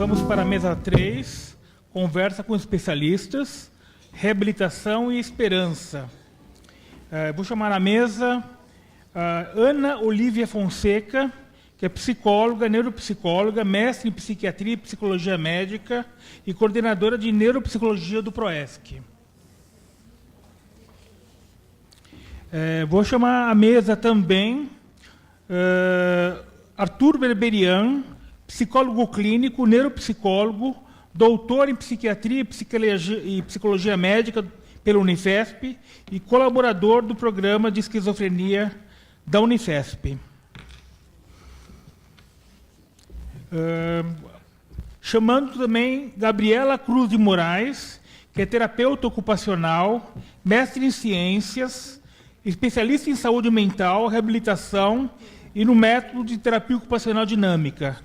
vamos para a mesa 3, conversa com especialistas, reabilitação e esperança. Vou chamar à mesa Ana Olívia Fonseca, que é psicóloga, neuropsicóloga, mestre em psiquiatria e psicologia médica e coordenadora de neuropsicologia do PROESC. Vou chamar à mesa também Arthur Berberian, psicólogo clínico, neuropsicólogo, doutor em psiquiatria e psicologia médica pela Unifesp e colaborador do programa de esquizofrenia da Unifesp. Chamando também Gabriela Cruz de Moraes, que é terapeuta ocupacional, mestre em ciências, especialista em saúde mental, reabilitação e no método de terapia ocupacional dinâmica.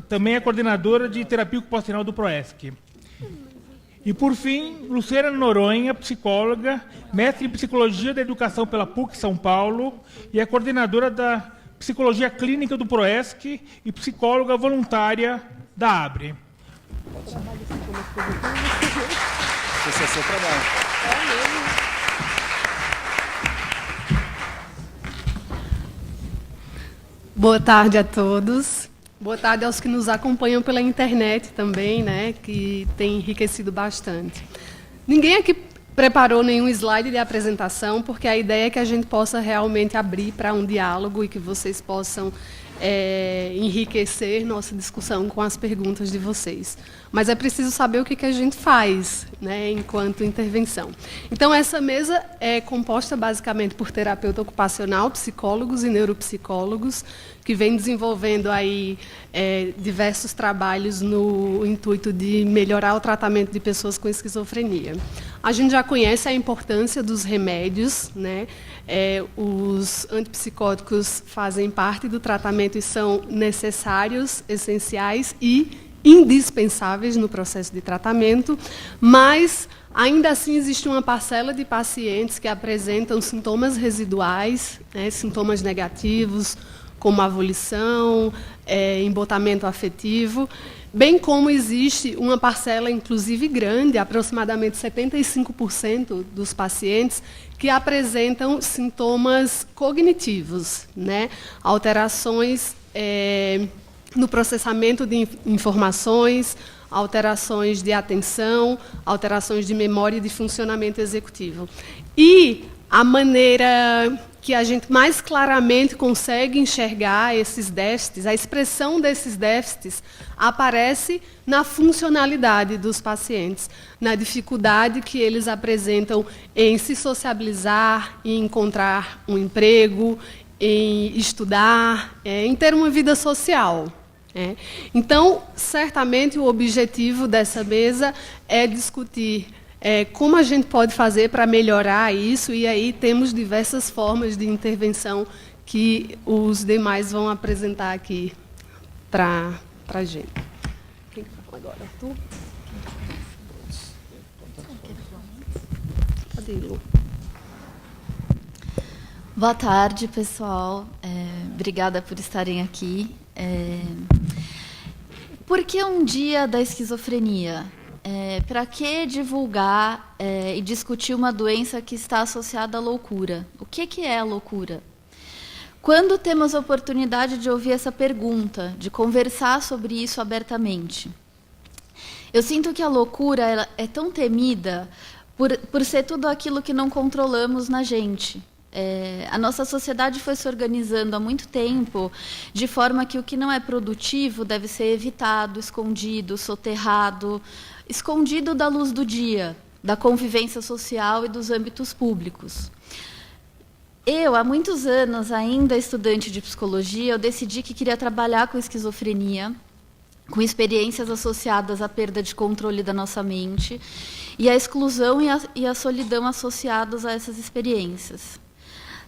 Também é coordenadora de terapia ocupacional do PROESC. E, por fim, Luciana Noronha, psicóloga, mestre em psicologia da educação pela PUC São Paulo e é coordenadora da psicologia clínica do PROESC e psicóloga voluntária da ABRE. Esse é seu trabalho. É mesmo. Boa tarde a todos. Boa tarde aos que nos acompanham pela internet também, né, que tem enriquecido bastante. Ninguém aqui preparou nenhum slide de apresentação, porque a ideia é que a gente possa realmente abrir para um diálogo e que vocês possam enriquecer nossa discussão com as perguntas de vocês. Mas é preciso saber o que a gente faz, né, enquanto intervenção. Então, essa mesa é composta basicamente por terapeuta ocupacional, psicólogos e neuropsicólogos, que vem desenvolvendo aí diversos trabalhos no intuito de melhorar o tratamento de pessoas com esquizofrenia. A gente já conhece a importância dos remédios, né? Os antipsicóticos fazem parte do tratamento e são necessários, essenciais e indispensáveis no processo de tratamento, mas ainda assim existe uma parcela de pacientes que apresentam sintomas residuais, né, sintomas negativos, como avolição, embotamento afetivo, bem como existe uma parcela, inclusive grande, aproximadamente 75% dos pacientes, que apresentam sintomas cognitivos, né? Alterações no processamento de informações, alterações de atenção, alterações de memória e de funcionamento executivo. E a maneira que a gente mais claramente consegue enxergar esses déficits, a expressão desses déficits, aparece na funcionalidade dos pacientes, na dificuldade que eles apresentam em se sociabilizar, em encontrar um emprego, em estudar, em ter uma vida social. Então, certamente, o objetivo dessa mesa é discutir como a gente pode fazer para melhorar isso, e aí temos diversas formas de intervenção que os demais vão apresentar aqui para a gente. Quem fala agora? Arthur? Pode ir, Lu. Boa tarde, pessoal. Obrigada por estarem aqui. Por que um dia da esquizofrenia? Para que divulgar e discutir uma doença que está associada à loucura? O que é a loucura? Quando temos a oportunidade de ouvir essa pergunta, de conversar sobre isso abertamente? Eu sinto que a loucura ela é tão temida por ser tudo aquilo que não controlamos na gente. A nossa sociedade foi se organizando há muito tempo de forma que o que não é produtivo deve ser evitado, escondido, soterrado, escondido da luz do dia, da convivência social e dos âmbitos públicos. Eu, há muitos anos, ainda estudante de psicologia, eu decidi que queria trabalhar com esquizofrenia, com experiências associadas à perda de controle da nossa mente e à exclusão e à solidão associados a essas experiências.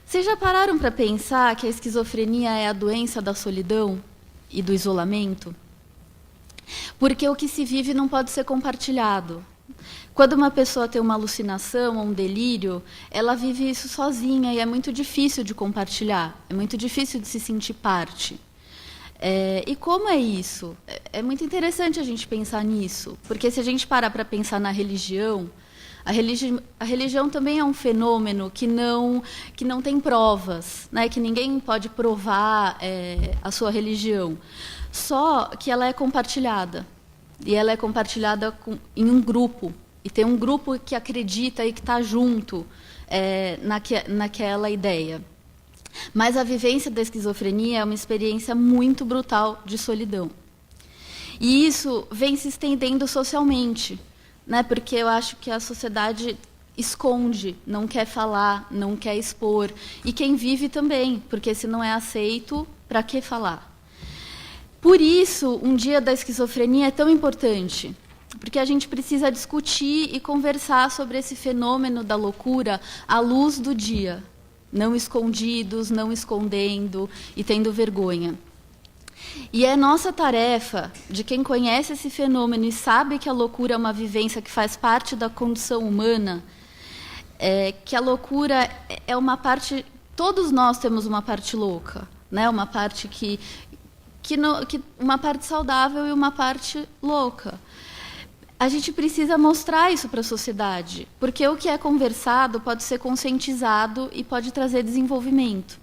Vocês já pararam para pensar que a esquizofrenia é a doença da solidão e do isolamento? Porque o que se vive não pode ser compartilhado. Quando uma pessoa tem uma alucinação ou um delírio, ela vive isso sozinha e é muito difícil de compartilhar, é muito difícil de se sentir parte. E como é isso? É muito interessante a gente pensar nisso, porque se a gente parar para pensar na religião, a religião também é um fenômeno que não tem provas, né? Que ninguém pode provar a sua religião, só que ela é compartilhada. E ela é compartilhada em um grupo. E tem um grupo que acredita e que está junto naquela ideia. Mas a vivência da esquizofrenia é uma experiência muito brutal de solidão. E isso vem se estendendo socialmente, né? Porque eu acho que a sociedade esconde, não quer falar, não quer expor. E quem vive também, porque se não é aceito, para que falar? Por isso, um dia da esquizofrenia é tão importante, porque a gente precisa discutir e conversar sobre esse fenômeno da loucura à luz do dia, não escondidos, não escondendo e tendo vergonha. E é nossa tarefa, de quem conhece esse fenômeno e sabe que a loucura é uma vivência que faz parte da condição humana, que a loucura é uma parte... Todos nós temos uma parte louca, né? Uma parte uma parte saudável e uma parte louca. A gente precisa mostrar isso para a sociedade, porque o que é conversado pode ser conscientizado e pode trazer desenvolvimento.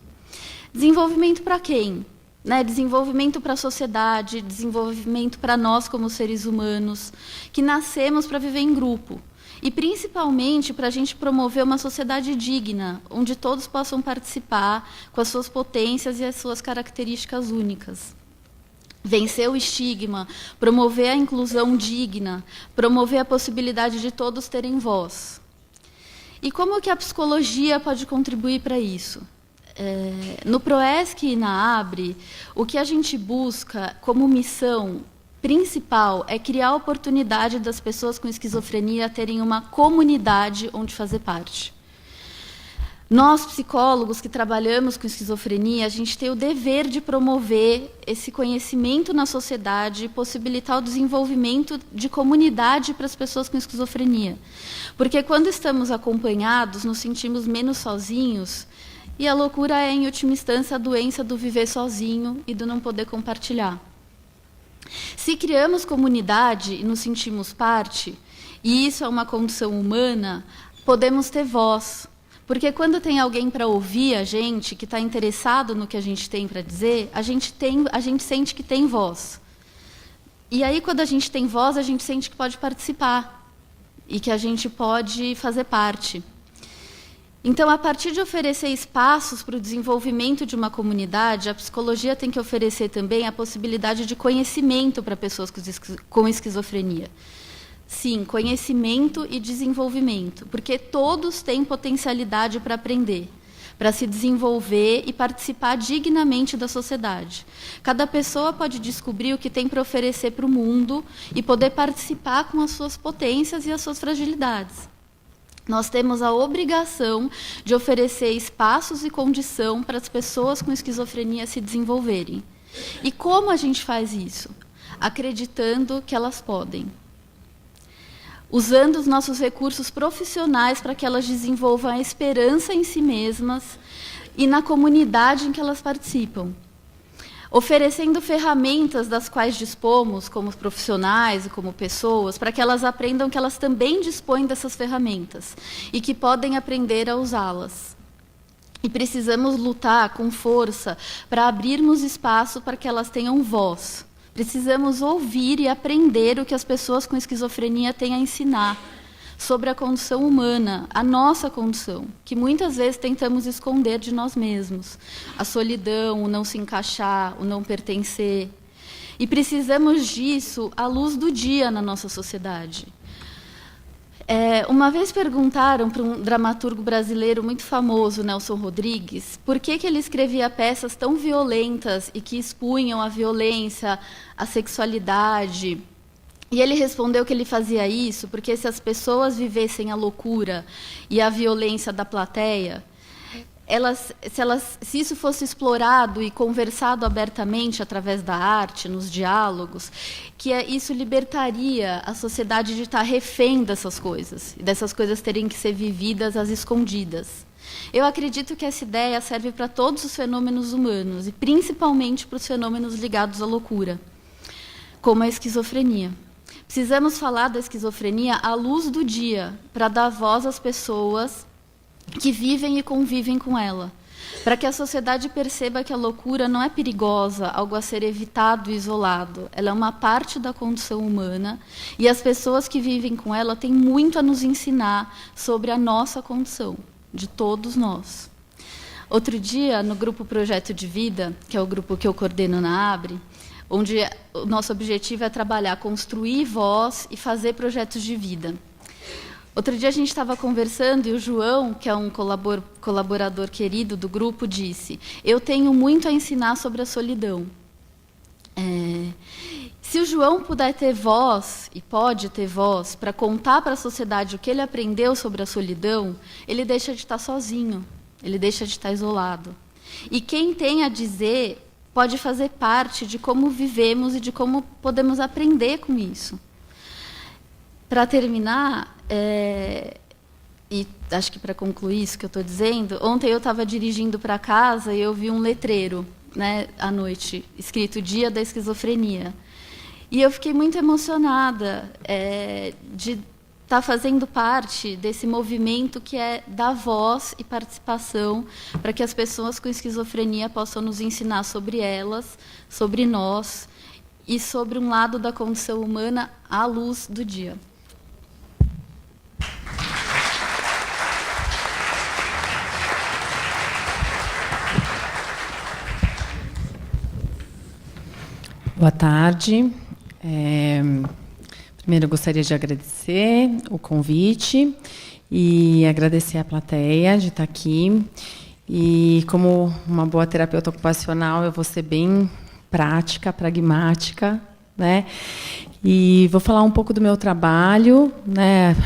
Desenvolvimento para quem? Né? Desenvolvimento para a sociedade, desenvolvimento para nós como seres humanos, que nascemos para viver em grupo. E, principalmente, para a gente promover uma sociedade digna, onde todos possam participar com as suas potências e as suas características únicas. Vencer o estigma, promover a inclusão digna, promover a possibilidade de todos terem voz. E como que a psicologia pode contribuir para isso? No PROESC e na ABRE, o que a gente busca como missão principal é criar a oportunidade das pessoas com esquizofrenia terem uma comunidade onde fazer parte. Nós, psicólogos que trabalhamos com esquizofrenia, a gente tem o dever de promover esse conhecimento na sociedade e possibilitar o desenvolvimento de comunidade para as pessoas com esquizofrenia. Porque quando estamos acompanhados, nos sentimos menos sozinhos, e a loucura é, em última instância, a doença do viver sozinho e do não poder compartilhar. Se criamos comunidade e nos sentimos parte, e isso é uma condição humana, podemos ter voz. Porque quando tem alguém para ouvir a gente, que está interessado no que a gente tem para dizer, a gente sente que tem voz. E aí, quando a gente tem voz, a gente sente que pode participar e que a gente pode fazer parte. Então, a partir de oferecer espaços para o desenvolvimento de uma comunidade, a psicologia tem que oferecer também a possibilidade de conhecimento para pessoas com esquizofrenia. Sim, conhecimento e desenvolvimento, porque todos têm potencialidade para aprender, para se desenvolver e participar dignamente da sociedade. Cada pessoa pode descobrir o que tem para oferecer para o mundo e poder participar com as suas potências e as suas fragilidades. Nós temos a obrigação de oferecer espaços e condição para as pessoas com esquizofrenia se desenvolverem. E como a gente faz isso? Acreditando que elas podem. Usando os nossos recursos profissionais para que elas desenvolvam a esperança em si mesmas e na comunidade em que elas participam. Oferecendo ferramentas das quais dispomos, como profissionais e como pessoas, para que elas aprendam que elas também dispõem dessas ferramentas e que podem aprender a usá-las. E precisamos lutar com força para abrirmos espaço para que elas tenham voz. Precisamos ouvir e aprender o que as pessoas com esquizofrenia têm a ensinar sobre a condição humana, a nossa condição, que muitas vezes tentamos esconder de nós mesmos. A solidão, o não se encaixar, o não pertencer. E precisamos disso à luz do dia na nossa sociedade. Uma vez perguntaram para um dramaturgo brasileiro muito famoso, Nelson Rodrigues, por que ele escrevia peças tão violentas e que expunham a violência, a sexualidade. E ele respondeu que ele fazia isso porque se as pessoas vivessem a loucura e a violência da plateia, se isso fosse explorado e conversado abertamente através da arte, nos diálogos, que isso libertaria a sociedade de estar refém dessas coisas, e dessas coisas terem que ser vividas às escondidas. Eu acredito que essa ideia serve para todos os fenômenos humanos, e principalmente para os fenômenos ligados à loucura, como a esquizofrenia. Precisamos falar da esquizofrenia à luz do dia, para dar voz às pessoas que vivem e convivem com ela, para que a sociedade perceba que a loucura não é perigosa, algo a ser evitado e isolado. Ela é uma parte da condição humana, e as pessoas que vivem com ela têm muito a nos ensinar sobre a nossa condição, de todos nós. Outro dia, no grupo Projeto de Vida, que é o grupo que eu coordeno na ABRE, onde o nosso objetivo é trabalhar, construir voz e fazer projetos de vida. Outro dia a gente estava conversando e o João, que é um colaborador querido do grupo, disse: eu tenho muito a ensinar sobre a solidão. Se o João puder ter voz, e pode ter voz, para contar para a sociedade o que ele aprendeu sobre a solidão, ele deixa de estar sozinho, ele deixa de estar isolado. E quem tem a dizer pode fazer parte de como vivemos e de como podemos aprender com isso. Para terminar, e acho que para concluir isso que eu estou dizendo, ontem eu estava dirigindo para casa e eu vi um letreiro, né, à noite, escrito Dia da Esquizofrenia. E eu fiquei muito emocionada de estar fazendo parte desse movimento que é dar voz e participação para que as pessoas com esquizofrenia possam nos ensinar sobre elas, sobre nós e sobre um lado da condição humana à luz do dia. Boa tarde. Primeiro, eu gostaria de agradecer o convite e agradecer à plateia de estar aqui. E, como uma boa terapeuta ocupacional, eu vou ser bem prática, pragmática, né? E vou falar um pouco do meu trabalho, né?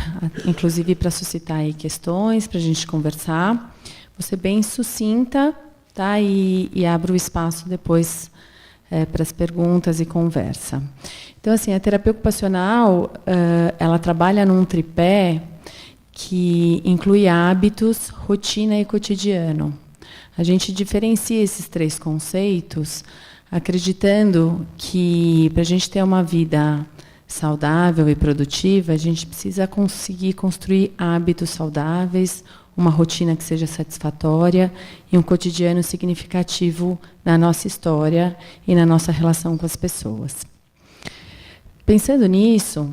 Inclusive para suscitar aí questões, para a gente conversar. Vou ser bem sucinta, tá? E abro o espaço depois para as perguntas e conversa. Então, assim, a terapia ocupacional, ela trabalha num tripé que inclui hábitos, rotina e cotidiano. A gente diferencia esses três conceitos acreditando que, para a gente ter uma vida saudável e produtiva, a gente precisa conseguir construir hábitos saudáveis, uma rotina que seja satisfatória e um cotidiano significativo na nossa história e na nossa relação com as pessoas. Pensando nisso,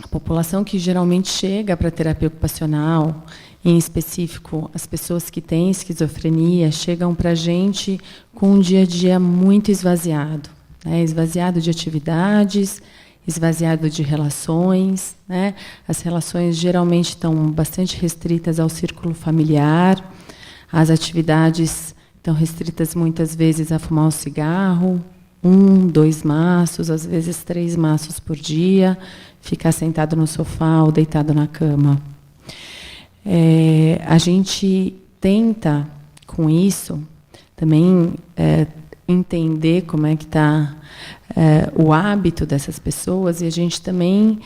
a população que geralmente chega para a terapia ocupacional, em específico as pessoas que têm esquizofrenia, chegam para a gente com um dia a dia muito esvaziado, né? Esvaziado de atividades, esvaziado de relações, né? As relações geralmente estão bastante restritas ao círculo familiar, as atividades estão restritas muitas vezes a fumar um cigarro, 1, 2 maços, às vezes 3 maços por dia, ficar sentado no sofá ou deitado na cama. A gente tenta, com isso, também entender como é que está o hábito dessas pessoas, e a gente também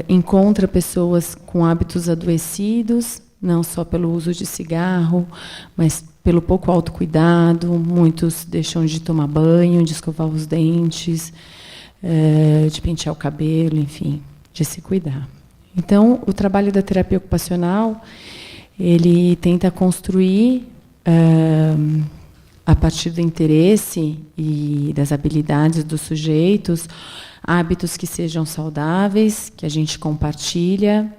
encontra pessoas com hábitos adoecidos, não só pelo uso de cigarro, mas pelo pouco autocuidado. Muitos deixam de tomar banho, de escovar os dentes, de pentear o cabelo, enfim, de se cuidar. Então, o trabalho da terapia ocupacional, ele tenta construir, a partir do interesse e das habilidades dos sujeitos, hábitos que sejam saudáveis, que a gente compartilha,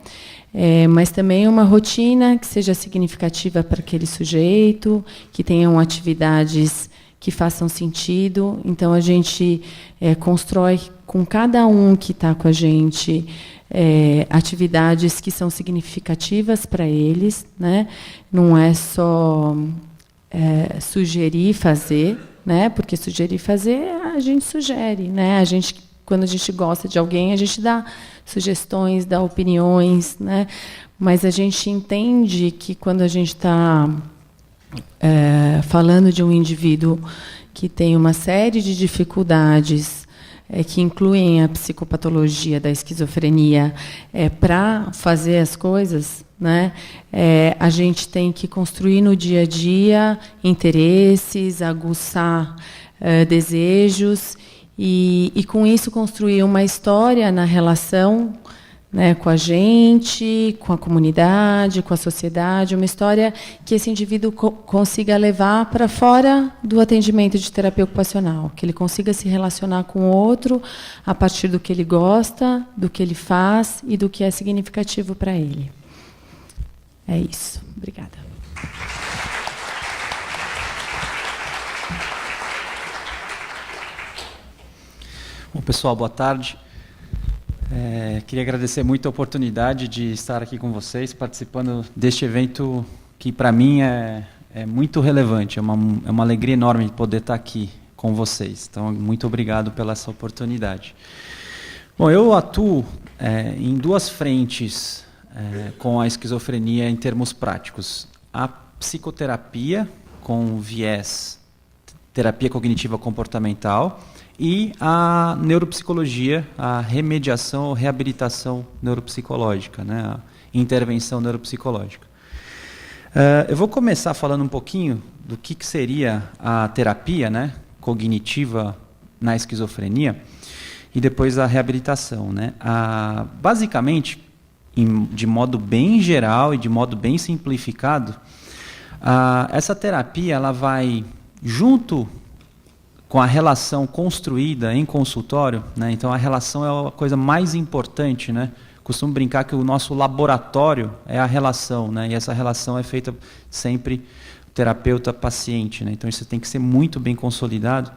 mas também uma rotina que seja significativa para aquele sujeito, que tenham atividades que façam sentido. Então, a gente constrói com cada um que está com a gente atividades que são significativas para eles, né? Não é só sugerir fazer, né? Porque sugerir fazer, a gente sugere, né? Quando a gente gosta de alguém, a gente dá sugestões, dá opiniões, né? Mas a gente entende que quando a gente está falando de um indivíduo que tem uma série de dificuldades que incluem a psicopatologia da esquizofrenia, para fazer as coisas, né? A gente tem que construir no dia a dia interesses, aguçar desejos e com isso construir uma história na relação, né, com a gente, com a comunidade, com a sociedade, uma história que esse indivíduo consiga levar para fora do atendimento de terapia ocupacional, que ele consiga se relacionar com o outro a partir do que ele gosta, do que ele faz e do que é significativo para ele. É isso. Obrigada. Bom, pessoal, boa tarde. Queria agradecer muito a oportunidade de estar aqui com vocês, participando deste evento que, para mim, é muito relevante. É uma alegria enorme poder estar aqui com vocês. Então, muito obrigado pela essa oportunidade. Bom, eu atuo em duas frentes com a esquizofrenia em termos práticos. A psicoterapia, com viés terapia cognitiva comportamental, e a neuropsicologia, a remediação ou reabilitação neuropsicológica, né? A intervenção neuropsicológica. Eu vou começar falando um pouquinho do que seria a terapia, né, cognitiva na esquizofrenia e depois a reabilitação, né? Basicamente, de modo bem geral e de modo bem simplificado, essa terapia ela vai junto com a relação construída em consultório, né? Então a relação é a coisa mais importante, né? Costumo brincar que o nosso laboratório é a relação, né? E essa relação é feita sempre terapeuta-paciente, né? Então isso tem que ser muito bem consolidado.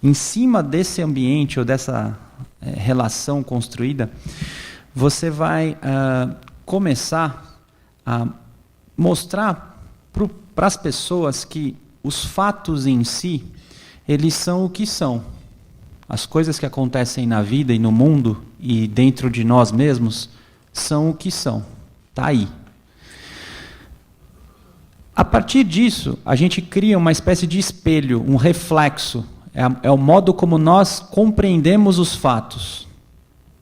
Em cima desse ambiente ou dessa relação construída, você vai começar a mostrar para as pessoas que os fatos em si eles são o que são. As coisas que acontecem na vida e no mundo e dentro de nós mesmos são o que são. Está aí. A partir disso, a gente cria uma espécie de espelho, um reflexo. É o modo como nós compreendemos os fatos.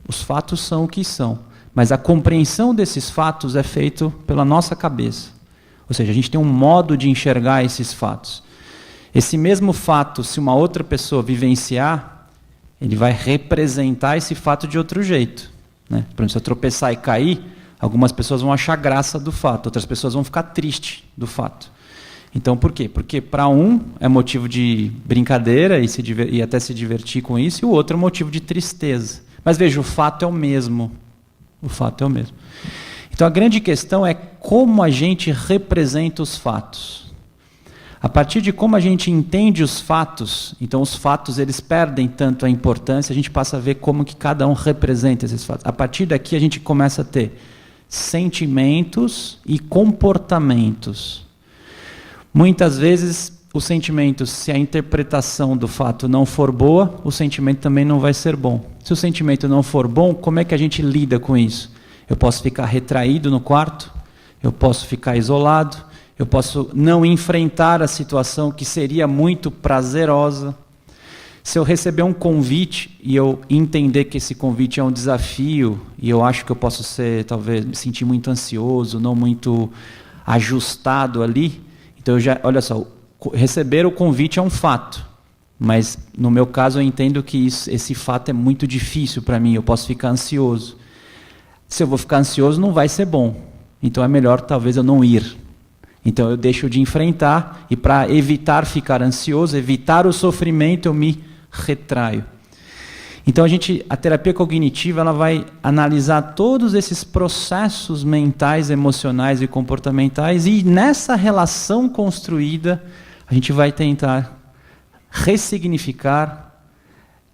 Os fatos são o que são. Mas a compreensão desses fatos é feita pela nossa cabeça. Ou seja, a gente tem um modo de enxergar esses fatos. Esse mesmo fato, se uma outra pessoa vivenciar, ele vai representar esse fato de outro jeito, né? Por exemplo, se eu tropeçar e cair, algumas pessoas vão achar graça do fato, outras pessoas vão ficar tristes do fato. Então, por quê? Porque para um é motivo de brincadeira e até se divertir com isso, e o outro é motivo de tristeza. Mas veja, o fato é o mesmo. O fato é o mesmo. Então, a grande questão é como a gente representa os fatos. A partir de como a gente entende os fatos, então os fatos eles perdem tanto a importância, a gente passa a ver como que cada um representa esses fatos. A partir daqui a gente começa a ter sentimentos e comportamentos. Muitas vezes os sentimentos, se a interpretação do fato não for boa, o sentimento também não vai ser bom. Se o sentimento não for bom, como é que a gente lida com isso? Eu posso ficar retraído no quarto, eu posso ficar isolado, eu posso não enfrentar a situação que seria muito prazerosa. Se eu receber um convite e eu entender que esse convite é um desafio e eu acho que eu posso talvez me sentir muito ansioso, não muito ajustado ali, então olha só, receber o convite é um fato, mas no meu caso eu entendo que esse fato é muito difícil para mim, eu posso ficar ansioso. Se eu vou ficar ansioso não vai ser bom, então é melhor talvez eu não ir. Então eu deixo de enfrentar e para evitar ficar ansioso, evitar o sofrimento, eu me retraio. Então a terapia cognitiva ela vai analisar todos esses processos mentais, emocionais e comportamentais e nessa relação construída a gente vai tentar ressignificar,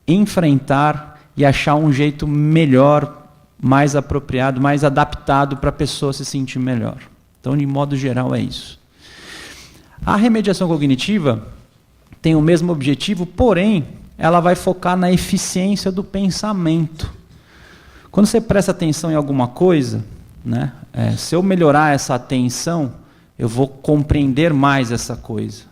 enfrentar e achar um jeito melhor, mais apropriado, mais adaptado para a pessoa se sentir melhor. Então, de modo geral, é isso. A remediação cognitiva tem o mesmo objetivo, porém, ela vai focar na eficiência do pensamento. Quando você presta atenção em alguma coisa, né, se eu melhorar essa atenção, eu vou compreender mais essa coisa.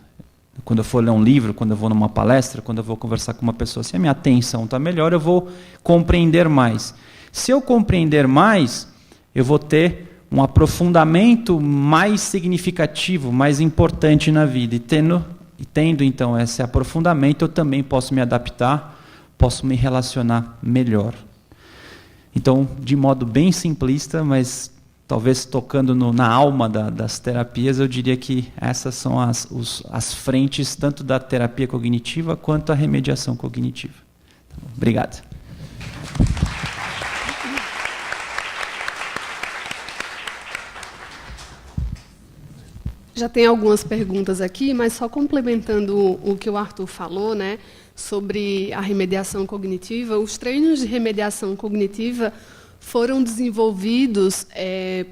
Quando eu for ler um livro, quando eu vou numa palestra, quando eu vou conversar com uma pessoa, se a minha atenção está melhor, eu vou compreender mais. Se eu compreender mais, eu vou ter um aprofundamento mais significativo, mais importante na vida. E tendo então esse aprofundamento, eu também posso me adaptar, posso me relacionar melhor. Então, de modo bem simplista, mas talvez tocando na alma das terapias, eu diria que essas são as frentes tanto da terapia cognitiva quanto da remediação cognitiva. Obrigado. Já tem algumas perguntas aqui, mas só complementando o que o Arthur falou, né, sobre a remediação cognitiva, os treinos de remediação cognitiva foram desenvolvidos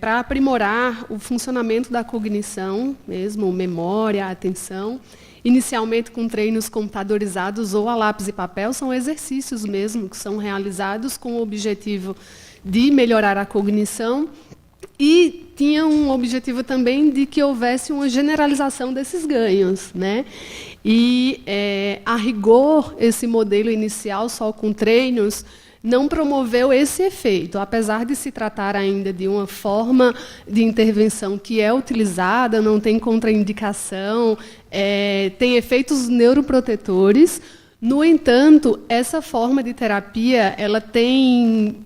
para aprimorar o funcionamento da cognição, mesmo memória, atenção, inicialmente com treinos computadorizados ou a lápis e papel, são exercícios mesmo que são realizados com o objetivo de melhorar a cognição. E tinha um objetivo também de que houvesse uma generalização desses ganhos, né? E, a rigor, esse modelo inicial, só com treinos, não promoveu esse efeito, apesar de se tratar ainda de uma forma de intervenção que é utilizada, não tem contraindicação, tem efeitos neuroprotetores. No entanto, essa forma de terapia, ela tem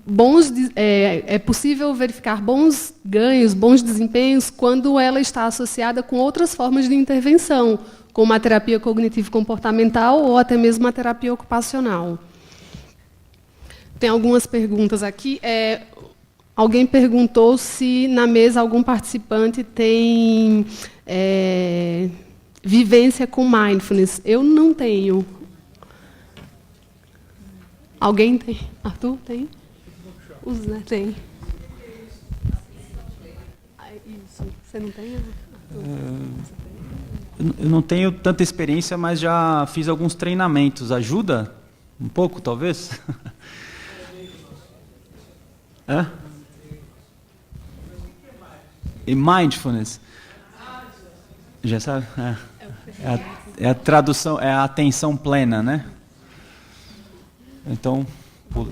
é possível verificar bons ganhos, bons desempenhos, quando ela está associada com outras formas de intervenção, como a terapia cognitivo-comportamental ou até mesmo a terapia ocupacional. Tem algumas perguntas aqui. Alguém perguntou se na mesa algum participante tem vivência com mindfulness. Eu não tenho. Alguém tem? Arthur, tem? Os, né? Tem. Isso. Você não tem, Arthur? Eu não tenho tanta experiência, mas já fiz alguns treinamentos. Ajuda? Um pouco, talvez? E mindfulness? Já sabe? É a tradução, é a atenção plena, né? Então, pula.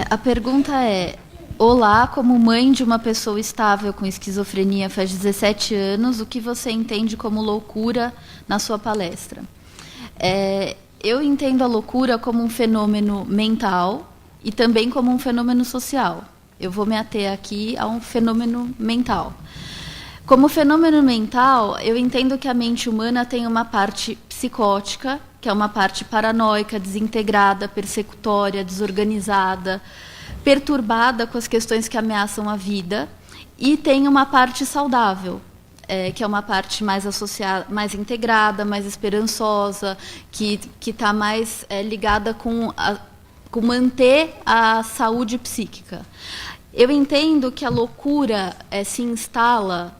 A pergunta é: olá, como mãe de uma pessoa estável com esquizofrenia faz 17 anos, o que você entende como loucura na sua palestra? Eu entendo a loucura como um fenômeno mental e também como um fenômeno social. Eu vou me ater aqui a um fenômeno mental. Como fenômeno mental, eu entendo que a mente humana tem uma parte psicótica, que é uma parte paranoica, desintegrada, persecutória, desorganizada, perturbada com as questões que ameaçam a vida, e tem uma parte saudável, que é uma parte mais associada, mais integrada, mais esperançosa, que está mais ligada com manter a saúde psíquica. Eu entendo que a loucura se instala,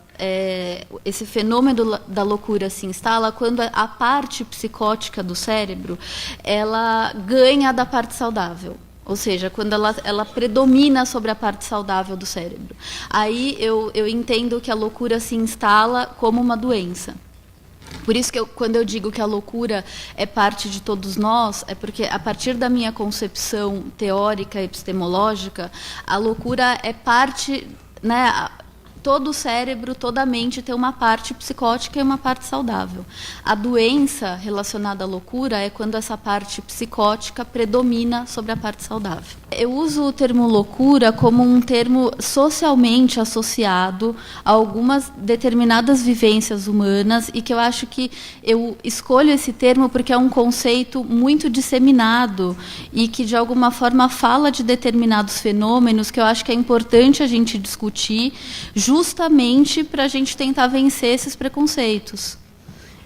esse fenômeno da loucura se instala quando a parte psicótica do cérebro ela ganha da parte saudável. Ou seja, quando ela predomina sobre a parte saudável do cérebro. Aí eu entendo que a loucura se instala como uma doença. Por isso que quando eu digo que a loucura é parte de todos nós, é porque, a partir da minha concepção teórica e epistemológica, a loucura é parte, né? Todo o cérebro, toda a mente tem uma parte psicótica e uma parte saudável. A doença relacionada à loucura é quando essa parte psicótica predomina sobre a parte saudável. Eu uso o termo loucura como um termo socialmente associado a algumas determinadas vivências humanas e que eu acho que eu escolho esse termo porque é um conceito muito disseminado e que, de alguma forma, fala de determinados fenômenos que eu acho que é importante a gente discutir, justamente para a gente tentar vencer esses preconceitos.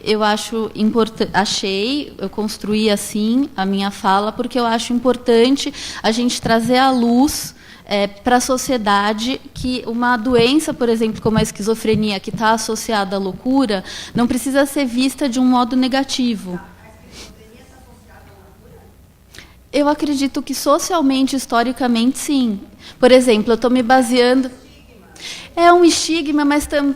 Eu acho importante, eu construí assim a minha fala, porque eu acho importante a gente trazer à luz para a sociedade que uma doença, por exemplo, como a esquizofrenia, que está associada à loucura, não precisa ser vista de um modo negativo. Eu acredito que socialmente, historicamente, sim. Por exemplo, eu estou me baseando... É um estigma, mas também...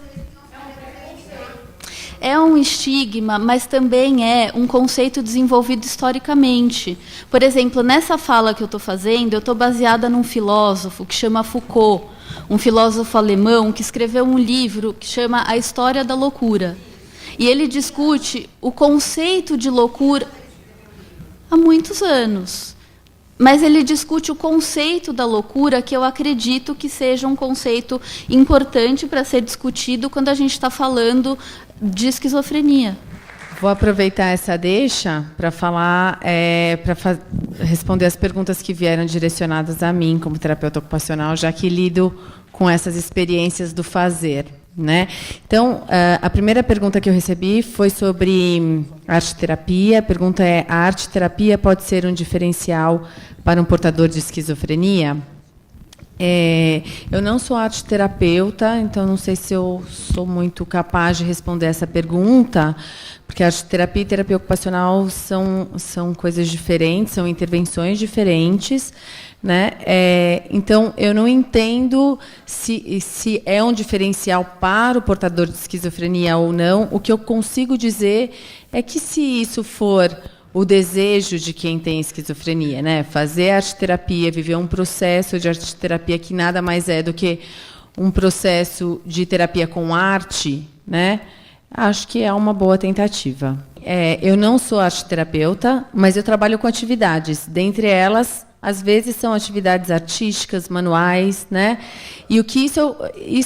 é um estigma, mas também é um conceito desenvolvido historicamente. Por exemplo, nessa fala que eu estou fazendo, eu estou baseada num filósofo que chama Foucault, um filósofo alemão que escreveu um livro que chama A História da Loucura. E ele discute o conceito de loucura há muitos anos. Mas ele discute o conceito da loucura, que eu acredito que seja um conceito importante para ser discutido quando a gente está falando de esquizofrenia. Vou aproveitar essa deixa para falar, responder as perguntas que vieram direcionadas a mim como terapeuta ocupacional, já que lido com essas experiências do fazer. Né? Então, a primeira pergunta que eu recebi foi sobre arte-terapia. A pergunta é: a arte-terapia pode ser um diferencial para um portador de esquizofrenia? Eu não sou arte-terapeuta, então não sei se eu sou muito capaz de responder essa pergunta, porque arte-terapia e terapia ocupacional são coisas diferentes, são intervenções diferentes. Né? Então, eu não entendo se é um diferencial para o portador de esquizofrenia ou não. O que eu consigo dizer é que, se isso for o desejo de quem tem esquizofrenia, né? Fazer arte-terapia, viver um processo de arte-terapia que nada mais é do que um processo de terapia com arte, né? Acho que é uma boa tentativa. Eu não sou arte-terapeuta, mas eu trabalho com atividades. Dentre elas, às vezes são atividades artísticas, manuais, né? E o que isso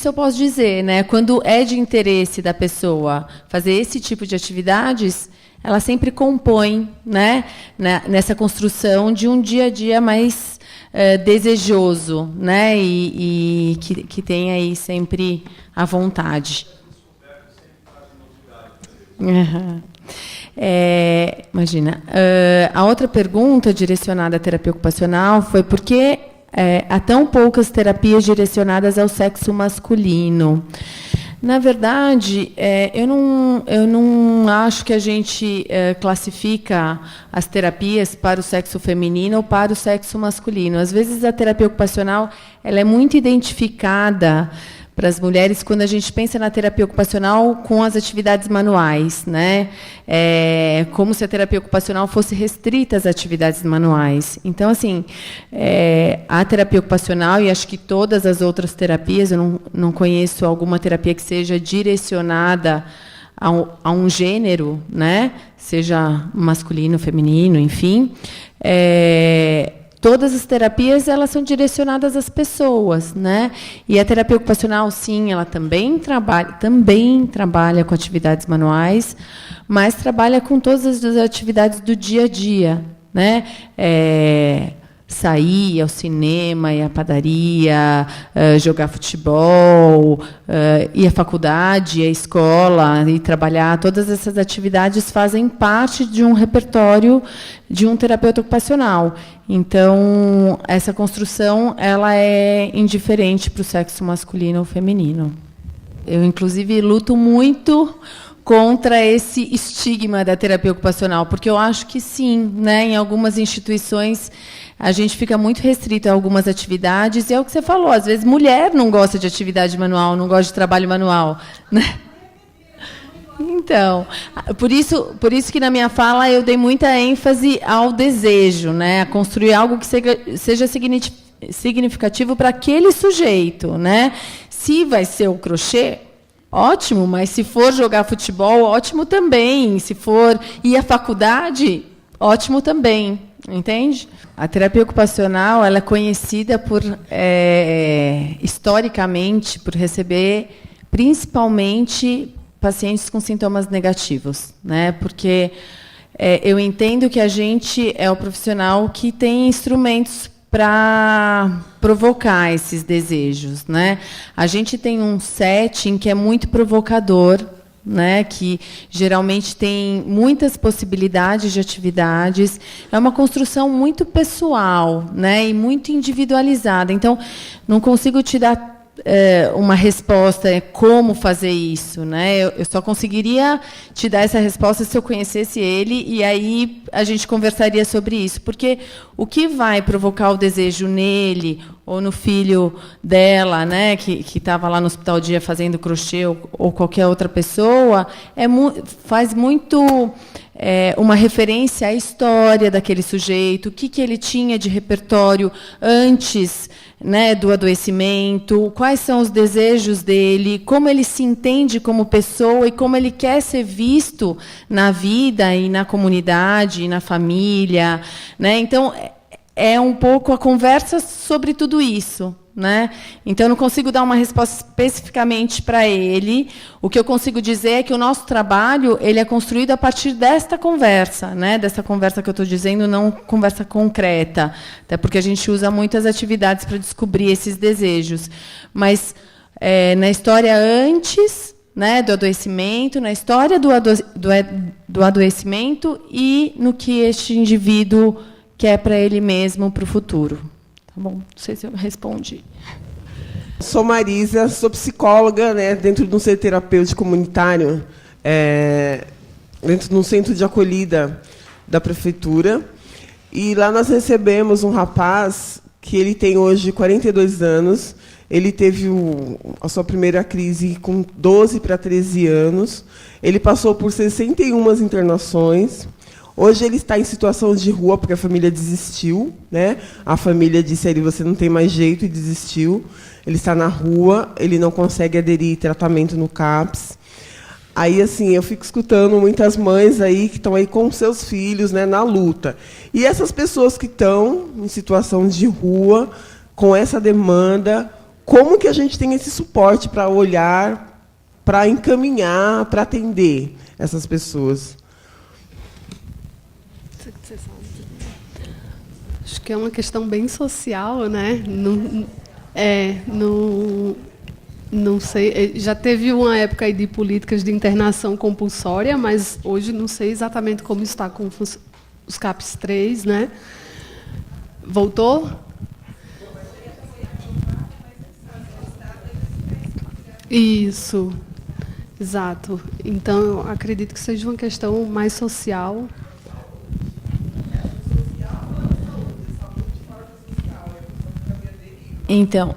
eu posso dizer, né? Quando é de interesse da pessoa fazer esse tipo de atividades, ela sempre compõe, né? Nessa construção de um dia a dia mais desejoso, né? E que tem aí sempre a vontade. Uhum. Imagina. A outra pergunta direcionada à terapia ocupacional foi: por que há tão poucas terapias direcionadas ao sexo masculino? Na verdade, eu não acho que a gente classifica as terapias para o sexo feminino ou para o sexo masculino. Às vezes, a terapia ocupacional ela é muito identificada para as mulheres quando a gente pensa na terapia ocupacional com as atividades manuais, né? Como se a terapia ocupacional fosse restrita às atividades manuais. Então, assim, a terapia ocupacional, e acho que todas as outras terapias, eu não conheço alguma terapia que seja direcionada a um gênero, né? Seja masculino, feminino, enfim. Todas as terapias elas são direcionadas às pessoas, né? E a terapia ocupacional, sim, ela também trabalha com atividades manuais, mas trabalha com todas as atividades do dia a dia, né? Sair ao cinema, ir à padaria, jogar futebol, ir à faculdade, ir à escola, e trabalhar. Todas essas atividades fazem parte de um repertório de um terapeuta ocupacional. Então, essa construção ela é indiferente para o sexo masculino ou feminino. Eu, inclusive, luto muito contra esse estigma da terapia ocupacional, porque eu acho que sim, né? Em algumas instituições a gente fica muito restrito a algumas atividades, e é o que você falou, às vezes mulher não gosta de atividade manual, não gosta de trabalho manual, né? Então, por isso que na minha fala eu dei muita ênfase ao desejo, né? A construir algo que seja significativo para aquele sujeito, né? Se vai ser o crochê, ótimo, mas se for jogar futebol, ótimo também. Se for ir à faculdade, ótimo também. Entende? A terapia ocupacional ela é conhecida historicamente por receber principalmente pacientes com sintomas negativos, né? Porque eu entendo que a gente é o profissional que tem instrumentos para provocar esses desejos, né? A gente tem um setting que é muito provocador, né, que geralmente tem muitas possibilidades de atividades. É uma construção muito pessoal, né, e muito individualizada. Então, não consigo te dar uma resposta como fazer isso, né? Eu só conseguiria te dar essa resposta se eu conhecesse ele, e aí a gente conversaria sobre isso, porque o que vai provocar o desejo nele ou no filho dela, né, que estava lá no hospital dia fazendo crochê, ou qualquer outra pessoa, faz muito uma referência à história daquele sujeito, o que ele tinha de repertório antes, né, do adoecimento, quais são os desejos dele, como ele se entende como pessoa e como ele quer ser visto na vida e na comunidade e na família, né? Então, é um pouco a conversa sobre tudo isso, né? Então, eu não consigo dar uma resposta especificamente para ele. O que eu consigo dizer é que o nosso trabalho ele é construído a partir desta conversa, né? Dessa conversa que eu estou dizendo, não conversa concreta, até porque a gente usa muitas atividades para descobrir esses desejos. Mas na história antes, né, do adoecimento, na história do adoecimento e no que este indivíduo quer para ele mesmo, para o futuro. Tá bom? Não sei se eu respondi. Sou Marisa, sou psicóloga, né, dentro de um centro terapêutico comunitário, dentro de um centro de acolhida da prefeitura. E lá nós recebemos um rapaz que ele tem hoje 42 anos. Ele teve a sua primeira crise com 12 para 13 anos. Ele passou por 61 internações. Hoje ele está em situação de rua, porque a família desistiu, né? A família disse a ele, você não tem mais jeito, e desistiu. Ele está na rua, ele não consegue aderir tratamento no CAPS. Aí, assim, eu fico escutando muitas mães aí que estão aí com seus filhos, né, na luta. E essas pessoas que estão em situação de rua, com essa demanda, como que a gente tem esse suporte para olhar, para encaminhar, para atender essas pessoas? Acho que é uma questão bem social, né? Não sei, já teve uma época aí de políticas de internação compulsória, mas hoje não sei exatamente como está com os CAPS 3, né? Voltou? Isso, exato. Então, eu acredito que seja uma questão mais social. Então,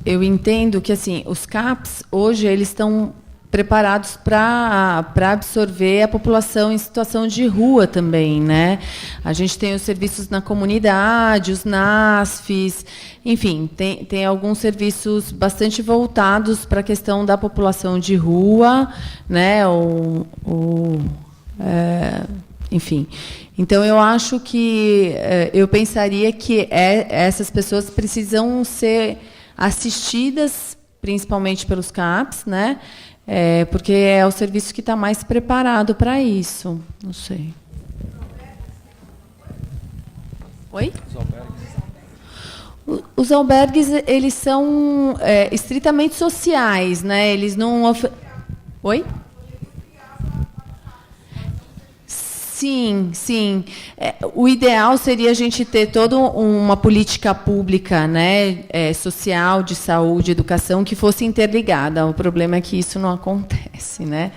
eu entendo que assim, os CAPs, hoje, eles estão preparados para absorver a população em situação de rua também, né? A gente tem os serviços na comunidade, os NASFs, enfim, tem alguns serviços bastante voltados para a questão da população de rua, né? Enfim, então eu acho que eu pensaria que essas pessoas precisam ser assistidas, principalmente pelos CAPs, né? Porque é o serviço que está mais preparado para isso. Não sei. Oi? Os albergues, eles são estritamente sociais, né? Eles não Oi? Sim, sim. O ideal seria a gente ter toda uma política pública, né, social, de saúde, educação, que fosse interligada. O problema é que isso não acontece, né?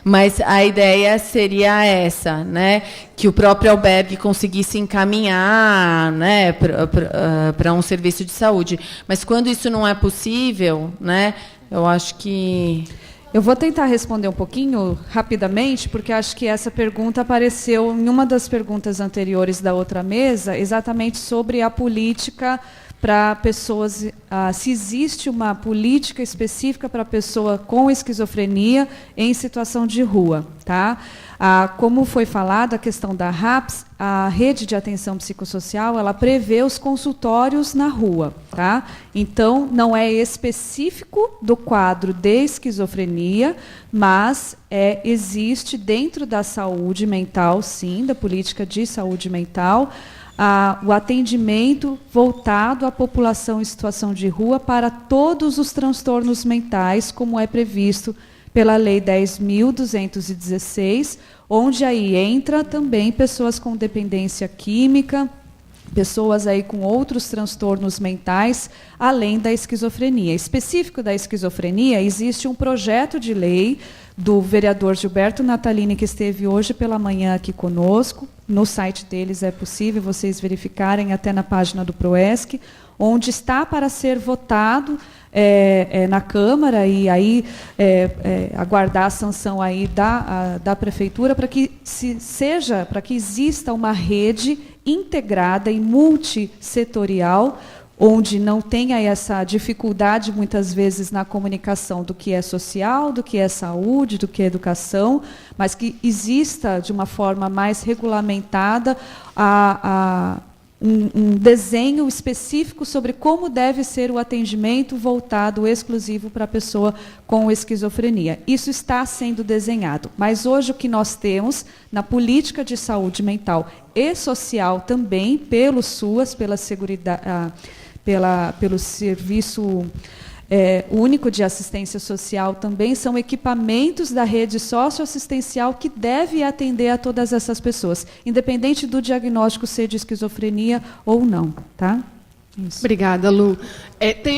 Mas a ideia seria essa, né, que o próprio albergue conseguisse encaminhar, né, para um serviço de saúde. Mas quando isso não é possível, né, eu acho que... Eu vou tentar responder um pouquinho rapidamente, porque acho que essa pergunta apareceu em uma das perguntas anteriores da outra mesa, exatamente sobre a política para pessoas, se existe uma política específica para a pessoa com esquizofrenia em situação de rua, tá? Como foi falado, a questão da RAPS, a Rede de Atenção Psicossocial, ela prevê os consultórios na rua, tá? Então, não é específico do quadro de esquizofrenia, mas existe dentro da saúde mental, sim, da política de saúde mental, o atendimento voltado à população em situação de rua para todos os transtornos mentais, como é previsto pela Lei 10.216, onde aí entra também pessoas com dependência química, pessoas aí com outros transtornos mentais, além da esquizofrenia. Específico da esquizofrenia, existe um projeto de lei do vereador Gilberto Natalini, que esteve hoje pela manhã aqui conosco. No site deles é possível vocês verificarem, até na página do PROESC, onde está para ser votado na Câmara e aí aguardar a sanção aí da Prefeitura para que para que exista uma rede integrada e multissetorial, onde não tenha essa dificuldade, muitas vezes, na comunicação do que é social, do que é saúde, do que é educação, mas que exista, de uma forma mais regulamentada, um desenho específico sobre como deve ser o atendimento voltado exclusivo para a pessoa com esquizofrenia. Isso está sendo desenhado, mas hoje o que nós temos na política de saúde mental e social também, pelo SUAS, pelo Serviço Único de Assistência Social, também são equipamentos da rede socioassistencial que deve atender a todas essas pessoas, independente do diagnóstico ser de esquizofrenia ou não. Tá? Isso. Obrigada, Lu.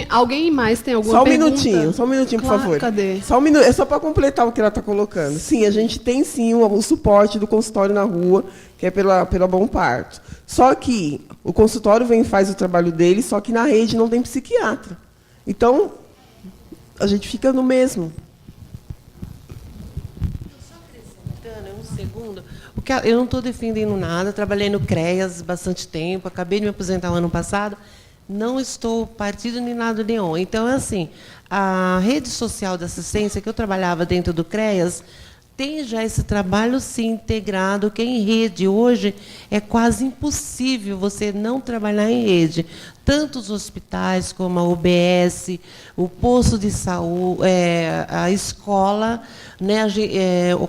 Alguém mais tem alguma pergunta? Só um minutinho, Claro, por favor. Cadê? Só um minuto, é só para completar o que ela está colocando. Sim, a gente tem sim o suporte do consultório na rua, que é pela Bom Parto. Só que o consultório vem e faz o trabalho dele, só que na rede não tem psiquiatra. Então, a gente fica no mesmo. Só acrescentando, um segundo. Eu não estou defendendo nada, trabalhei no CREAS bastante tempo, acabei de me aposentar o ano passado, não estou partido nem nada nenhum. Então, é assim, a rede social de assistência que eu trabalhava dentro do CREAS tem já esse trabalho, sim, integrado, que em rede. Hoje é quase impossível você não trabalhar em rede. Tanto os hospitais como a UBS, o posto de saúde, a escola, né,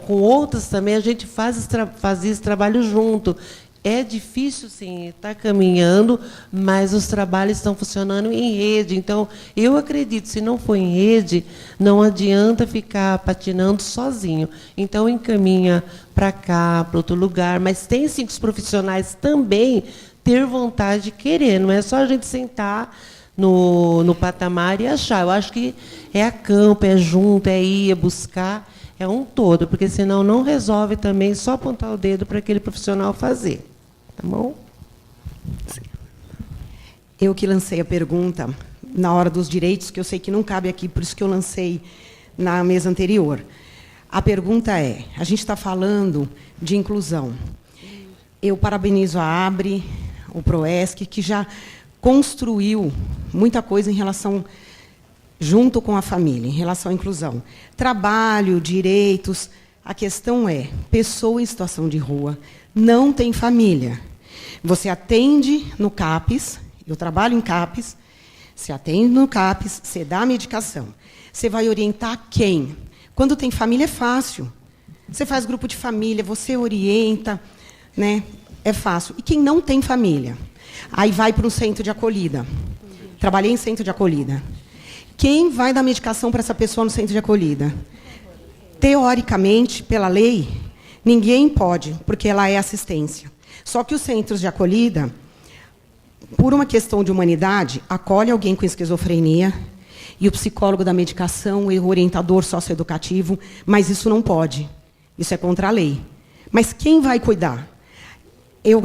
com outras também, a gente fazia esse trabalho junto. É difícil, sim, estar caminhando, mas os trabalhos estão funcionando em rede. Então, eu acredito, se não for em rede, não adianta ficar patinando sozinho. Então, encaminha para cá, para outro lugar. Mas tem, sim, que os profissionais também ter vontade de querer. Não é só a gente sentar no patamar e achar. Eu acho que é a campo, é junto, é ir, é buscar, é um todo. Porque, senão, não resolve também só apontar o dedo para aquele profissional fazer. Tá bom? Eu que lancei a pergunta na hora dos direitos, que eu sei que não cabe aqui, por isso que eu lancei na mesa anterior. A pergunta é, a gente está falando de inclusão. Eu parabenizo a ABRE, o PROESC, que já construiu muita coisa em relação, junto com a família, em relação à inclusão. Trabalho, direitos. A questão é, pessoa em situação de rua não tem família. Você atende no CAPES, eu trabalho em CAPES, você atende no CAPES, você dá a medicação. Você vai orientar quem? Quando tem família é fácil. Você faz grupo de família, você orienta, né? É fácil. E quem não tem família? Aí vai para um centro de acolhida. Trabalhei em centro de acolhida. Quem vai dar medicação para essa pessoa no centro de acolhida? Teoricamente, pela lei, ninguém pode, porque ela é assistência. Só que os centros de acolhida, por uma questão de humanidade, acolhe alguém com esquizofrenia, e o psicólogo da medicação, e o orientador socioeducativo, mas isso não pode. Isso é contra a lei. Mas quem vai cuidar?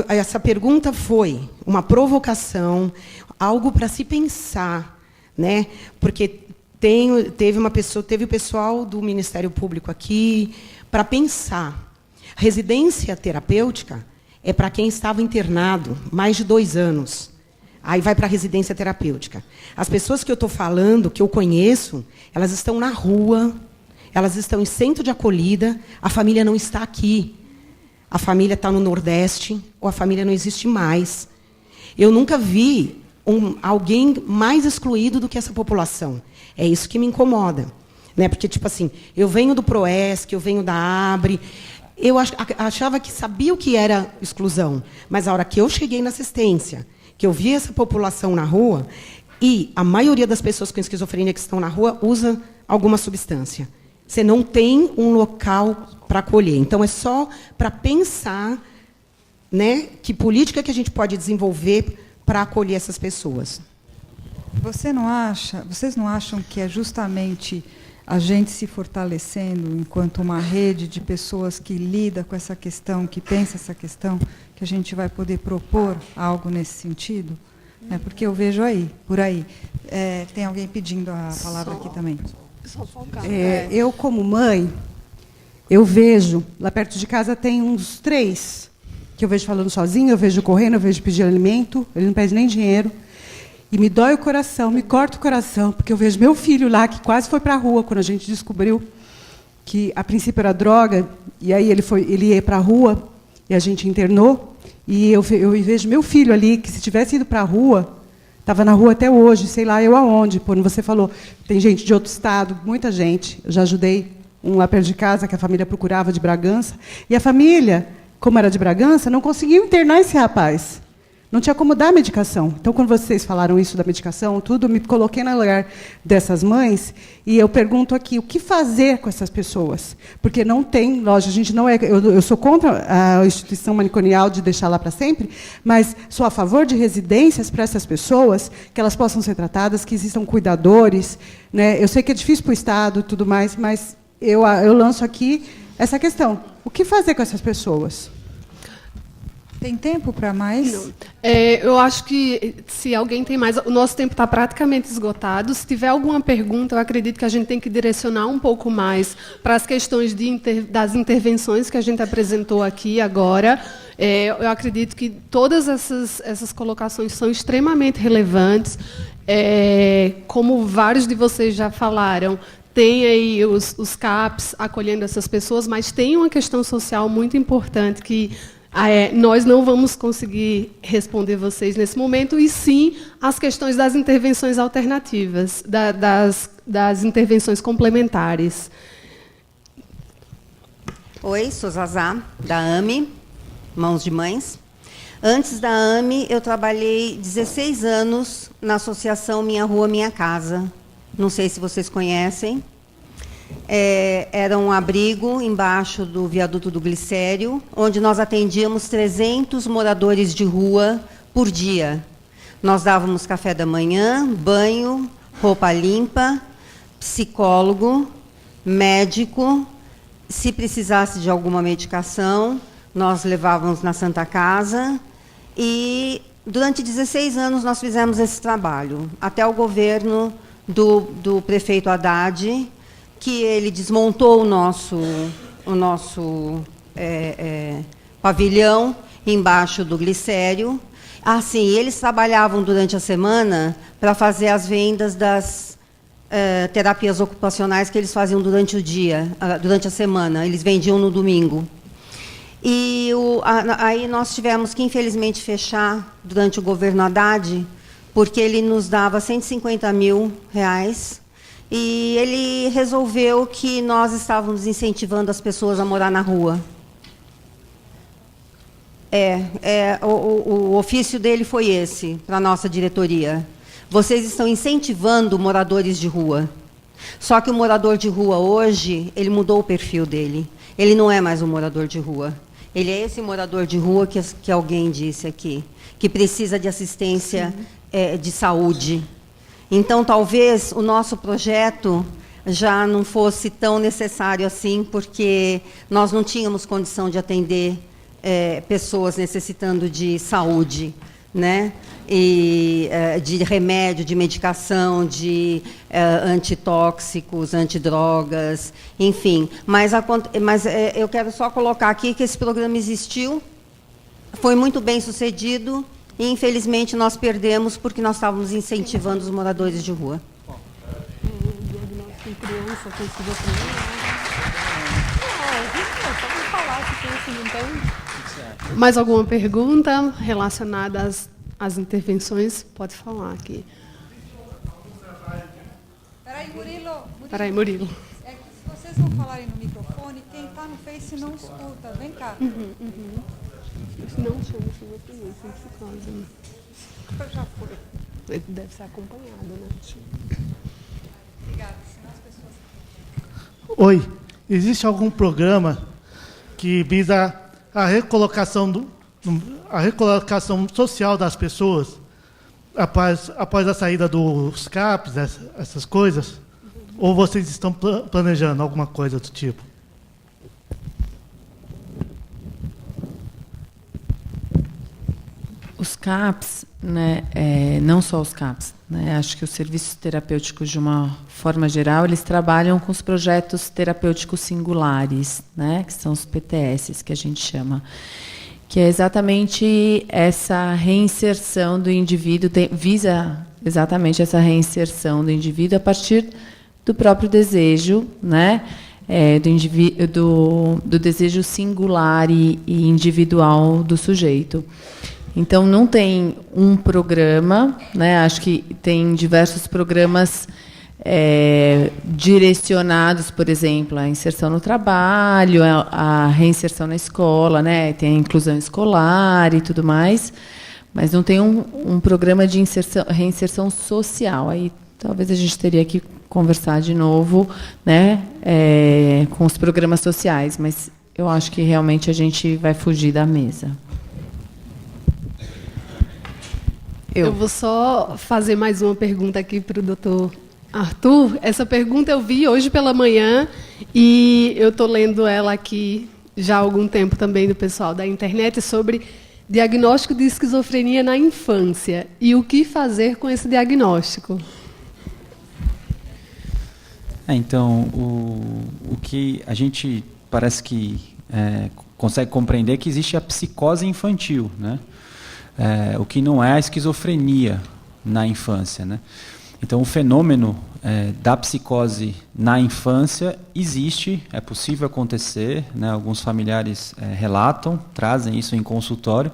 Essa pergunta foi uma provocação, algo para se pensar, né? Porque teve o pessoal do Ministério Público aqui para pensar. Residência terapêutica é para quem estava internado mais de 2 anos. Aí vai para a residência terapêutica. As pessoas que eu estou falando, que eu conheço, elas estão na rua, elas estão em centro de acolhida, a família não está aqui. A família está no Nordeste, ou a família não existe mais. Eu nunca vi alguém mais excluído do que essa população. É isso que me incomoda. Né? Porque, tipo assim, eu venho do PROESC, eu venho da ABRE, eu achava que sabia o que era exclusão, mas a hora que eu cheguei na assistência, que eu vi essa população na rua, e a maioria das pessoas com esquizofrenia que estão na rua usa alguma substância. Você não tem um local para acolher. Então, é só para pensar né, que política que a gente pode desenvolver para acolher essas pessoas. Vocês não acham que é justamente a gente se fortalecendo enquanto uma rede de pessoas que lida com essa questão, que pensa essa questão, que a gente vai poder propor algo nesse sentido? Porque eu vejo por aí. Tem alguém pedindo a palavra aqui também. Eu, como mãe, eu vejo, lá perto de casa tem uns 3, que eu vejo falando sozinho, eu vejo correndo, eu vejo pedindo alimento, ele não pede nem dinheiro. E me dói o coração, me corta o coração, porque eu vejo meu filho lá, que quase foi para a rua, quando a gente descobriu que, a princípio, era droga, e aí ele ia para a rua, e a gente internou, e eu vejo meu filho ali, que se tivesse ido para a rua, estava na rua até hoje, sei lá eu aonde. Quando você falou, tem gente de outro estado, muita gente. Eu já ajudei um lá perto de casa, que a família procurava, de Bragança, e a família, como era de Bragança, não conseguiu internar esse rapaz. Não tinha como dar a medicação. Então, quando vocês falaram isso da medicação, tudo, me coloquei no lugar dessas mães, e eu pergunto aqui, o que fazer com essas pessoas? Porque não tem, lógico, a gente não é... Eu sou contra a instituição manicomial de deixar lá para sempre, mas sou a favor de residências para essas pessoas, que elas possam ser tratadas, que existam cuidadores, né? Eu sei que é difícil para o Estado e tudo mais, mas eu lanço aqui essa questão. O que fazer com essas pessoas? Tem tempo para mais? Não. Eu acho que, se alguém tem mais... O nosso tempo está praticamente esgotado. Se tiver alguma pergunta, eu acredito que a gente tem que direcionar um pouco mais para as questões das intervenções que a gente apresentou aqui agora. Eu acredito que todas essas colocações são extremamente relevantes. Como vários de vocês já falaram, tem aí os CAPs acolhendo essas pessoas, mas tem uma questão social muito importante que... nós não vamos conseguir responder vocês nesse momento, e sim as questões das intervenções alternativas, das intervenções complementares. Oi, sou Zazá, da AME, Mãos de Mães. Antes da AME, eu trabalhei 16 anos na associação Minha Rua, Minha Casa. Não sei se vocês conhecem. Era um abrigo embaixo do viaduto do Glicério, onde nós atendíamos 300 moradores de rua por dia. Nós dávamos café da manhã, banho, roupa limpa, psicólogo, médico. Se precisasse de alguma medicação, nós levávamos na Santa Casa. E, durante 16 anos, nós fizemos esse trabalho, até o governo do prefeito Haddad, que ele desmontou o nosso pavilhão embaixo do Glicério. Sim, eles trabalhavam durante a semana para fazer as vendas das terapias ocupacionais que eles faziam durante o dia, durante a semana. Eles vendiam no domingo. E aí nós tivemos que, infelizmente, fechar durante o governo Haddad, porque ele nos dava R$150 mil, e ele resolveu que nós estávamos incentivando as pessoas a morar na rua. O ofício dele foi esse, para a nossa diretoria. Vocês estão incentivando moradores de rua. Só que o morador de rua hoje, ele mudou o perfil dele. Ele não é mais um morador de rua. Ele é esse morador de rua que alguém disse aqui, que precisa de assistência de saúde. Então, talvez o nosso projeto já não fosse tão necessário assim, porque nós não tínhamos condição de atender pessoas necessitando de saúde, né? E de remédio, de medicação, de antitóxicos, antidrogas, enfim. Mas eu quero só colocar aqui que esse programa existiu, foi muito bem sucedido, e, infelizmente, nós perdemos porque nós estávamos incentivando os moradores de rua. Mais alguma pergunta relacionada às intervenções? Pode falar aqui. Peraí, Murilo. É que se vocês não falarem no microfone, quem está no Face não escuta. Vem cá. Não chama se você não, sem psicose, né? Já foi. Ele deve ser acompanhado, né? Obrigada. Senão as pessoas... Oi, existe algum programa que visa a recolocação a recolocação social das pessoas após a saída dos CAPs, essas coisas? Ou vocês estão planejando alguma coisa do tipo? Os CAPs, né, não só os CAPs, né, acho que os serviços terapêuticos, de uma forma geral, eles trabalham com os projetos terapêuticos singulares, né, que são os PTS, que a gente chama, que é exatamente essa reinserção do indivíduo, visa exatamente essa reinserção do indivíduo a partir do próprio desejo, né, do desejo singular e individual do sujeito. Então, não tem um programa, né? Acho que tem diversos programas direcionados, por exemplo, à inserção no trabalho, à reinserção na escola, né? Tem a inclusão escolar e tudo mais, mas não tem um programa de reinserção social. Aí talvez a gente teria que conversar de novo, né? Com os programas sociais, mas eu acho que realmente a gente vai fugir da mesa. Eu vou só fazer mais uma pergunta aqui para o doutor Arthur. Essa pergunta eu vi hoje pela manhã e eu estou lendo ela aqui já há algum tempo também do pessoal da internet sobre diagnóstico de esquizofrenia na infância e o que fazer com esse diagnóstico. Então, o que a gente parece que consegue compreender é que existe a psicose infantil, né? O que não é a esquizofrenia na infância, né? Então, o fenômeno da psicose na infância existe, é possível acontecer, né? Alguns familiares relatam, trazem isso em consultório,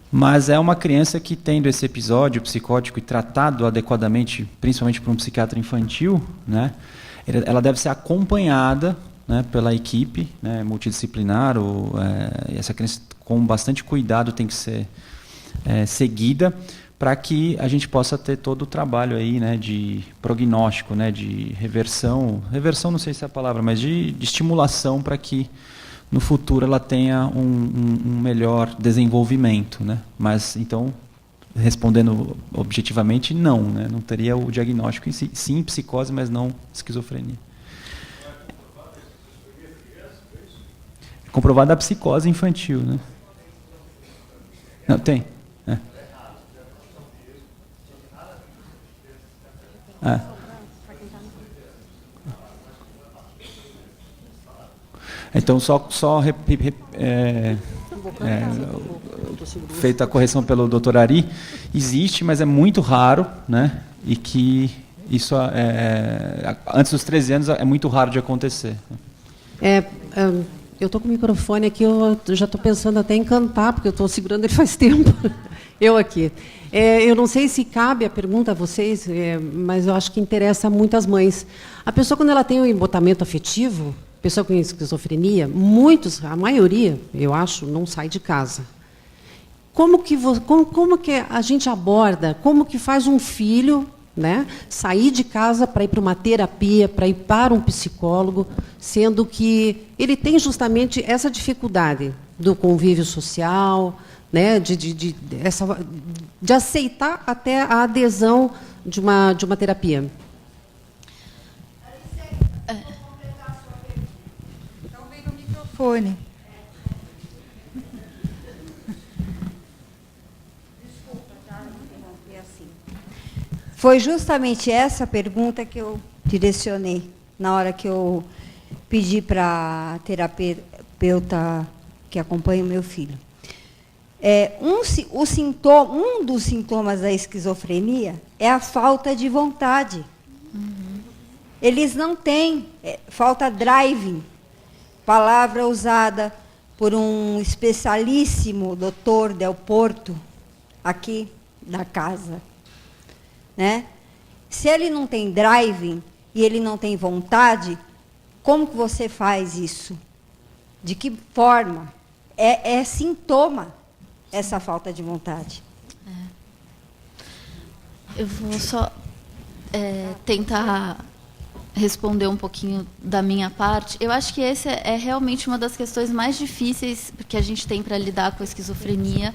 mas é uma criança que, tendo esse episódio psicótico e tratado adequadamente, principalmente por um psiquiatra infantil, né? Ela deve ser acompanhada, né, pela equipe, né, multidisciplinar, essa criança com bastante cuidado tem que ser seguida para que a gente possa ter todo o trabalho aí, né, de prognóstico, né, de reversão não sei se é a palavra, mas de estimulação para que no futuro ela tenha um melhor desenvolvimento, né? Mas então, respondendo objetivamente, não, né? Não teria o diagnóstico em si, sim psicose, mas não esquizofrenia. Comprovada a psicose infantil, né? Não, tem. Então, feita a correção pelo Dr. Ari, existe, mas é muito raro, né? E que isso, antes dos 13 anos, é muito raro de acontecer. Eu estou com o microfone aqui, eu já estou pensando até em cantar, porque eu estou segurando ele faz tempo. Eu aqui. Eu não sei se cabe a pergunta a vocês, mas eu acho que interessa muito as mães. A pessoa, quando ela tem um embotamento afetivo, pessoa com esquizofrenia, a maioria, eu acho, não sai de casa. Como que a gente aborda, como que faz um filho, né, sair de casa para ir para uma terapia, para ir para um psicólogo, sendo que ele tem justamente essa dificuldade do convívio social, né, de aceitar até a adesão de uma terapia. Então vem no microfone. Foi justamente essa pergunta que eu direcionei na hora que eu pedi para a terapeuta que acompanha o meu filho. Um dos sintomas da esquizofrenia é a falta de vontade. Uhum. Eles não têm, falta driving, palavra usada por um especialíssimo doutor Del Porto, aqui da casa. Né? Se ele não tem driving e ele não tem vontade, como que você faz isso? De que forma? É sintoma essa falta de vontade. Eu vou só tentar responder um pouquinho da minha parte, eu acho que esse é realmente uma das questões mais difíceis que a gente tem para lidar com a esquizofrenia,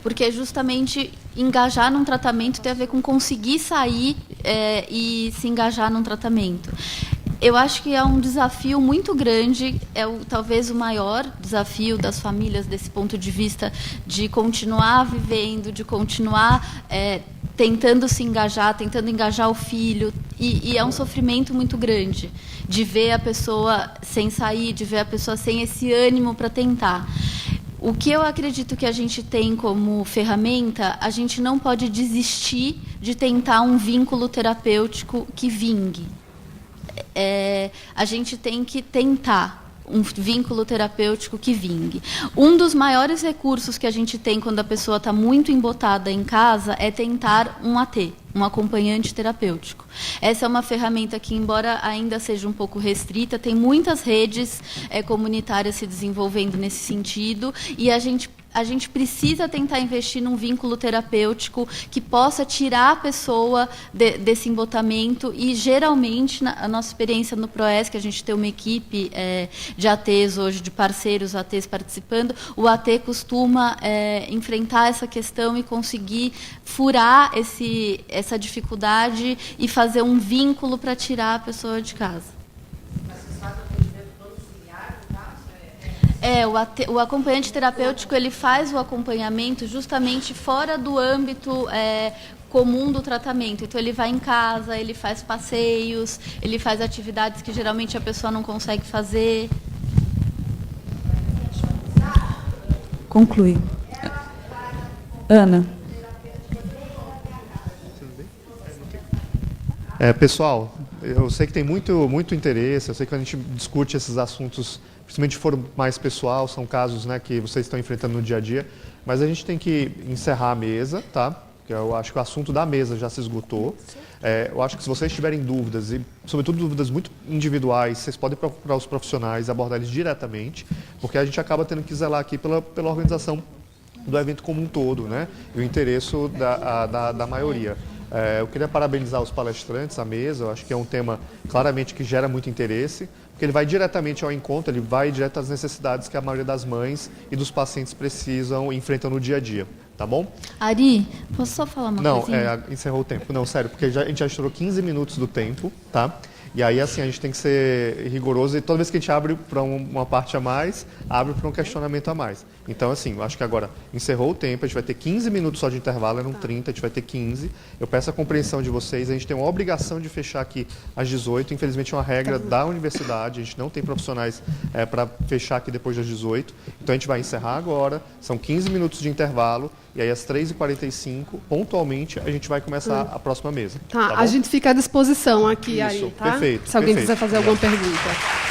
porque justamente engajar num tratamento tem a ver com conseguir sair e se engajar num tratamento. Eu acho que é um desafio muito grande, talvez o maior desafio das famílias desse ponto de vista, de continuar vivendo, de continuar tentando se engajar, tentando engajar o filho, e é um sofrimento muito grande de ver a pessoa sem sair, de ver a pessoa sem esse ânimo para tentar. O que eu acredito que a gente tem como ferramenta, a gente não pode desistir de tentar um vínculo terapêutico que vingue. A gente tem que tentar um vínculo terapêutico que vingue. Um dos maiores recursos que a gente tem quando a pessoa está muito embotada em casa é tentar um AT, um acompanhante terapêutico. Essa é uma ferramenta que, embora ainda seja um pouco restrita, tem muitas redes comunitárias se desenvolvendo nesse sentido, e a gente precisa tentar investir num vínculo terapêutico que possa tirar a pessoa desse embotamento, e geralmente, a nossa experiência no PROES, que a gente tem uma equipe de ATs hoje, de parceiros ATs participando, o AT costuma enfrentar essa questão e conseguir furar essa dificuldade e fazer um vínculo para tirar a pessoa de casa. O acompanhante terapêutico, ele faz o acompanhamento justamente fora do âmbito comum do tratamento. Então, ele vai em casa, ele faz passeios, ele faz atividades que geralmente a pessoa não consegue fazer. Conclui. Ana. Pessoal, eu sei que tem muito interesse, eu sei que a gente discute esses assuntos, principalmente se for mais pessoal, são casos, né, que vocês estão enfrentando no dia a dia, mas a gente tem que encerrar a mesa, tá? Porque eu acho que o assunto da mesa já se esgotou. Eu acho que se vocês tiverem dúvidas, e sobretudo dúvidas muito individuais, vocês podem procurar os profissionais e abordar eles diretamente, porque a gente acaba tendo que zelar aqui pela organização do evento como um todo, né? E o interesse da maioria. Eu queria parabenizar os palestrantes, a mesa, eu acho que é um tema claramente que gera muito interesse, porque ele vai diretamente ao encontro, ele vai direto às necessidades que a maioria das mães e dos pacientes precisam e enfrentam no dia a dia, tá bom? Ari, posso só falar uma coisinha? Não, encerrou o tempo. Não, sério, porque a gente já estourou 15 minutos do tempo, tá? E aí, assim, a gente tem que ser rigoroso e toda vez que a gente abre para uma parte a mais, abre para um questionamento a mais. Então, assim, eu acho que agora encerrou o tempo, a gente vai ter 15 minutos só de intervalo, eram 30, a gente vai ter 15. Eu peço a compreensão de vocês, a gente tem uma obrigação de fechar aqui às 18, infelizmente é uma regra da universidade, a gente não tem profissionais para fechar aqui depois das 18. Então, a gente vai encerrar agora, são 15 minutos de intervalo, e aí às 3h45, pontualmente, a gente vai começar a próxima mesa. Tá, a gente fica à disposição aqui, Isso, Ari, tá? perfeito. Se alguém perfeito. quiser fazer alguma pergunta.